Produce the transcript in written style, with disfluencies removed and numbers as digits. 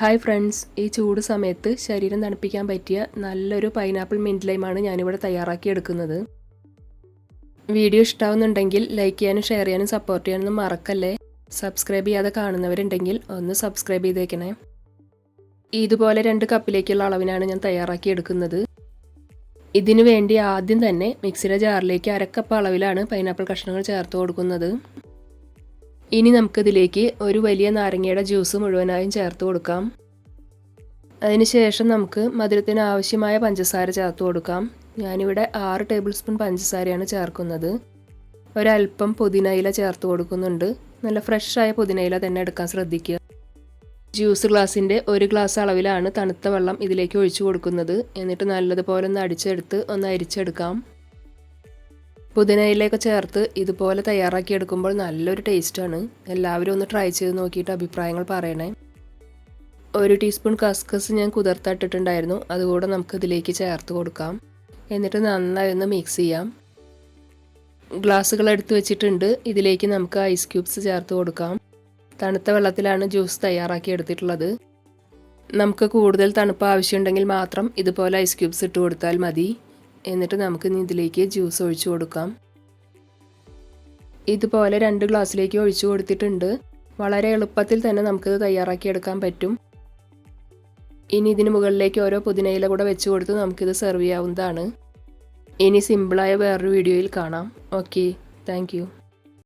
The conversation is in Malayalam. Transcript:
ഹായ് ഫ്രണ്ട്സ്, ഈ ചൂട് സമയത്ത് ശരീരം തണുപ്പിക്കാൻ പറ്റിയ നല്ലൊരു പൈനാപ്പിൾ മിൻറ്റ് ലൈമാണ് ഞാനിവിടെ തയ്യാറാക്കി എടുക്കുന്നത്. വീഡിയോ ഇഷ്ടാവുന്നുണ്ടെങ്കിൽ ലൈക്ക് ചെയ്യാനും ഷെയർ ചെയ്യാനും സപ്പോർട്ട് ചെയ്യാനൊന്നും മറക്കല്ലേ. സബ്സ്ക്രൈബ് ചെയ്യാതെ കാണുന്നവരുണ്ടെങ്കിൽ ഒന്ന് സബ്സ്ക്രൈബ് ചെയ്തേക്കണേ. ഇതുപോലെ 2 കപ്പിലേക്കുള്ള അളവിനാണ് ഞാൻ തയ്യാറാക്കി എടുക്കുന്നത്. ഇതിനു വേണ്ടി ആദ്യം തന്നെ മിക്സിയുടെ ജാറിലേക്ക് 1/2 കപ്പ് അളവിലാണ് പൈനാപ്പിൾ കഷ്ണങ്ങൾ ചേർത്ത് കൊടുക്കുന്നത്. ഇനി നമുക്കിതിലേക്ക് ഒരു വലിയ നാരങ്ങയുടെ ജ്യൂസ് മുഴുവനായും ചേർത്ത് കൊടുക്കാം. അതിനുശേഷം നമുക്ക് മധുരത്തിന് ആവശ്യമായ പഞ്ചസാര ചേർത്ത് കൊടുക്കാം. ഞാനിവിടെ 6 ടേബിൾ സ്പൂൺ പഞ്ചസാരയാണ് ചേർക്കുന്നത്. ഒരൽപ്പം പുതിനയില ചേർത്ത് കൊടുക്കുന്നുണ്ട്. നല്ല ഫ്രഷായ പുതിനയില തന്നെ എടുക്കാൻ ശ്രദ്ധിക്കുക. ജ്യൂസ് ഗ്ലാസിൻ്റെ 1 ഗ്ലാസ് അളവിലാണ് തണുത്ത വെള്ളം ഇതിലേക്ക് ഒഴിച്ചു കൊടുക്കുന്നത്. എന്നിട്ട് നല്ലതുപോലെ ഒന്ന് അടിച്ചെടുത്ത് ഒന്ന് അരിച്ചെടുക്കാം. പുതിനയിലയൊക്കെ ചേർത്ത് ഇതുപോലെ തയ്യാറാക്കിയെടുക്കുമ്പോൾ നല്ലൊരു ടേസ്റ്റാണ്. എല്ലാവരും ഒന്ന് ട്രൈ ചെയ്ത് നോക്കിയിട്ട് അഭിപ്രായങ്ങൾ പറയണേ. 1 ടീസ്പൂൺ കസ്കസ് ഞാൻ കുതിർത്തിട്ടിട്ടുണ്ടായിരുന്നു. അതുകൂടെ നമുക്ക് ഇതിലേക്ക് ചേർത്ത് കൊടുക്കാം. എന്നിട്ട് നന്നായി ഒന്ന് മിക്സ് ചെയ്യാം. ഗ്ലാസ്സുകൾ എടുത്ത് വെച്ചിട്ടുണ്ട്. ഇതിലേക്ക് നമുക്ക് ഐസ് ക്യൂബ്സ് ചേർത്ത് കൊടുക്കാം. തണുത്ത വെള്ളത്തിലാണ് ജ്യൂസ് തയ്യാറാക്കി എടുത്തിട്ടുള്ളത്. നമുക്ക് കൂടുതൽ തണുപ്പ് ആവശ്യമുണ്ടെങ്കിൽ മാത്രം ഇതുപോലെ ഐസ് ക്യൂബ്സ് ഇട്ട് കൊടുത്താൽ മതി. എന്നിട്ട് നമുക്ക് ഇതിലേക്ക് ജ്യൂസ് ഒഴിച്ചു കൊടുക്കാം. ഇതുപോലെ 2 ഗ്ലാസ്സിലേക്ക് ഒഴിച്ചു കൊടുത്തിട്ടുണ്ട്. വളരെ എളുപ്പത്തിൽ തന്നെ നമുക്കിത് തയ്യാറാക്കിയെടുക്കാൻ പറ്റും. ഇനി ഇതിന് മുകളിലേക്ക് ഓരോ പുതിനയില കൂടെ വെച്ച് കൊടുത്ത് നമുക്കിത് സെർവ് ചെയ്യാവുന്നതാണ്. ഇനി സിമ്പിളായ വേറൊരു വീഡിയോയിൽ കാണാം. Okay, thank you.